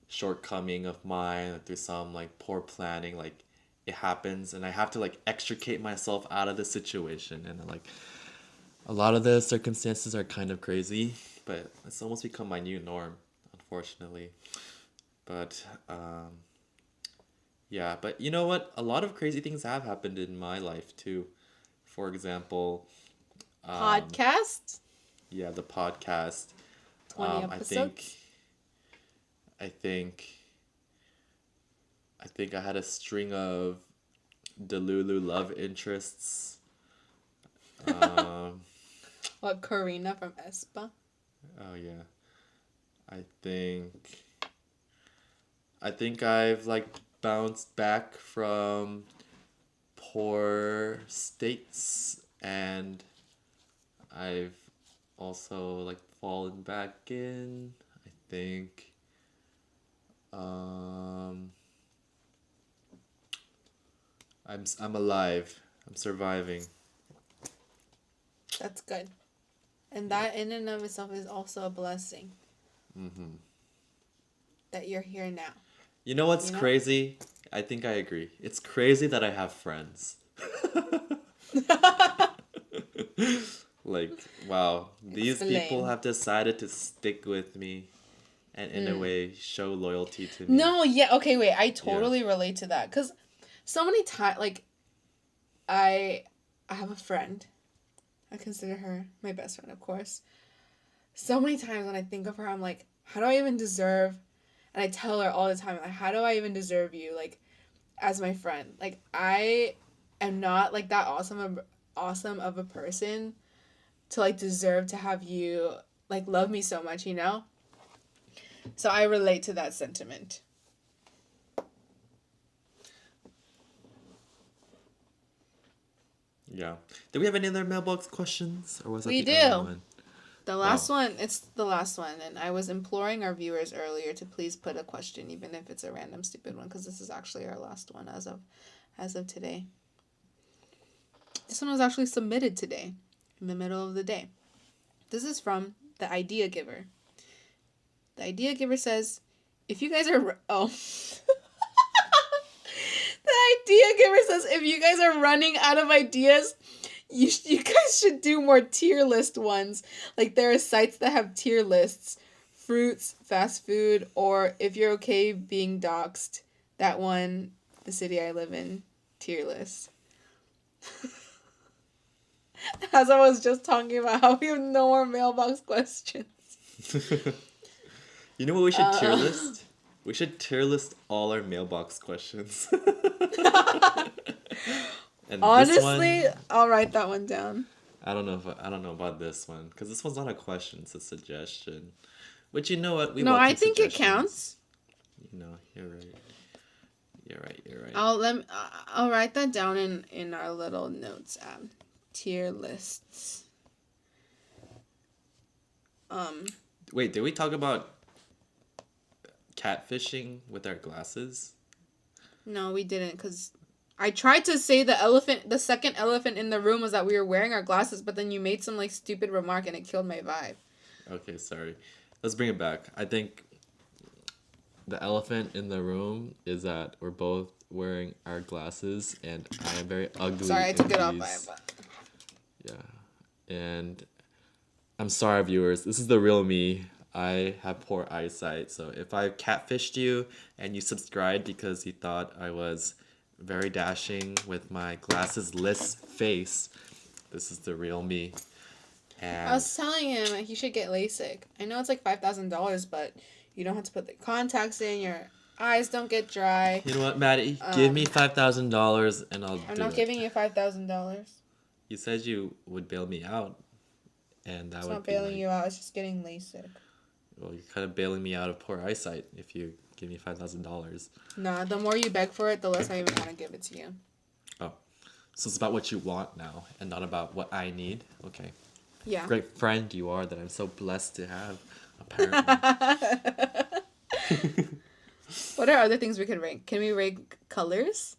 shortcoming of mine, through some like poor planning, like it happens, and I have to like extricate myself out of the situation, and like a lot of the circumstances are kind of crazy, but it's almost become my new norm, unfortunately. But yeah, but you know what? A lot of crazy things have happened in my life too. For example, um, Podcast? yeah, the podcast. 20 I think episodes? I think I think I had a string of Delulu love interests. Um, What, Karina from Espa? oh yeah. I think I've like bounced back from poor states, and I've also like fallen back in. I think um I'm alive. I'm surviving. That's good. And Yeah. that in and of itself is also a blessing Mhm. that you're here now. You know what's You know? crazy? I think I agree. It's crazy that I have friends. Like, wow, these people Explain. have decided to stick with me and in a Mm. way show loyalty to me. No, yeah, okay, wait. I Yeah. totally relate to that. Because so many times, like, I have a friend. I consider her my best friend, of course. So many times when I think of her, I'm like, how do I even deserve? And I tell her all the time, like, how do I even deserve you, like, as my friend? Like, I am not like that awesome of a person to like deserve to have you like love me so much, you know? So I relate to that sentiment. Yeah. Did we have any other mailbox questions, or was that We the only do. one? The Wow. last one, it's the last one, and I was imploring our viewers earlier to please put a question, even if it's a random stupid one, because this is actually our last one as of today. This one was actually submitted today, in the middle of the day. This is from the idea giver. The idea giver says, if you guys are the idea giver says, if you guys are running out of ideas, you guys should do more tier list ones. Like there are sites that have tier lists, fruits, fast food, or if you're okay being doxxed, that one, the city I live in, tier list. As I was just talking about how we have no more mailbox questions. You know what we should tier list? We should tier list all our mailbox questions. And this Honestly, one, I'll write that one down. I don't know about this one because this one's not a question; it's a suggestion. But you know what? We No, I welcome think it suggestions. counts. You know, you're right. You're right. You're right. I'll write that down in our little notes app. Tier lists. Wait, did we talk about catfishing with our glasses? No, we didn't, because I tried to say the second elephant in the room was that we were wearing our glasses, but then you made some like stupid remark and it killed my vibe. Okay, sorry. Let's bring it back. I think the elephant in the room is that we're both wearing our glasses, and I am very ugly. Sorry, I took it off these. by Yeah, and I'm sorry, viewers. This is the real me. I have poor eyesight, so if I catfished you and you subscribed because you thought I was very dashing with my glasses-less face, this is the real me. And I was telling him he should get LASIK. I know it's like $5,000, but you don't have to put the contacts in. Your eyes don't get dry. you know what, Maddie? Give me $5,000 and I'll I'm do not it. giving you $5,000. You said you would bail me out, and that It's would not be bailing like, you out. It's just getting LASIK. well, you're kind of bailing me out of poor eyesight if you give me $5,000. Nah, the more you beg for it, the less I even want to give it to you. Oh, so it's about what you want now, and not about what I need. Okay. Yeah. Great friend you are that I'm so blessed to have, apparently. What are other things we could rank? Can we rank colors?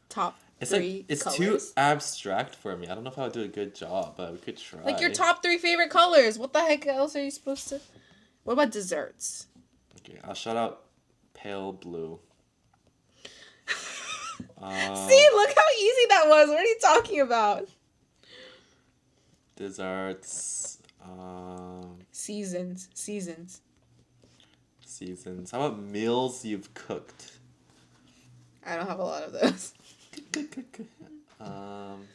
Top It's three like, it's colors? too abstract for me. I don't know if I would do a good job, but we could try. Like your top 3 favorite colors. What the heck else are you supposed to... What about desserts? Okay, I'll shout out pale blue. See, look how easy that was. What are you talking about? Desserts. Seasons. Seasons. How about meals you've cooked? I don't have a lot of those. um,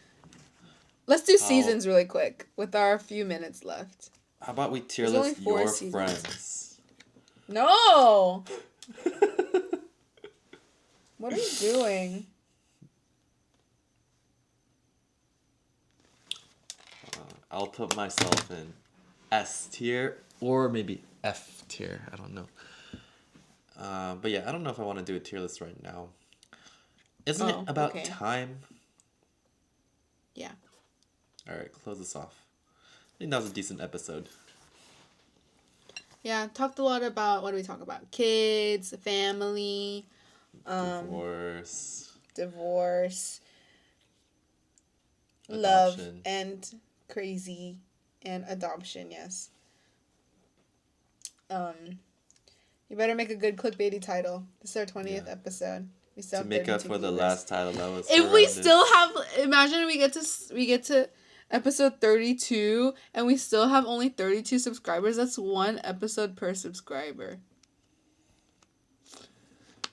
Let's do seasons really quick with our few minutes left. How about we tier list your seasons. Friends? No! What are you doing? I'll put myself in S tier or maybe F tier. I don't know. But yeah, I don't know if I want to do a tier list right now. Isn't it about time? Yeah. Alright, close this off. I think that was a decent episode. Yeah, talked a lot about, what do we talk about? Kids, family, divorce, adoption. Love, and crazy, and adoption, yes. You better make a good clickbaity title. This is our 20th episode. We still to make up for the last title that was. If we still have, imagine we get to episode 32 and we still have only 32 subscribers. That's one episode per subscriber.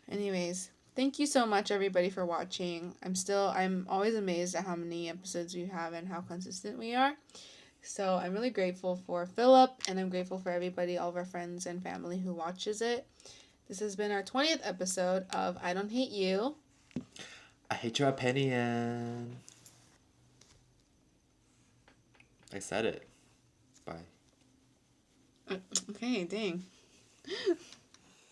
Anyways, thank you so much everybody for watching. I'm always amazed at how many episodes we have and how consistent we are. So I'm really grateful for Phillip, and I'm grateful for everybody, all of our friends and family who watches it. This has been our 20th episode of I Don't Hate You. I hate your opinion. I said it. Bye. Okay, dang.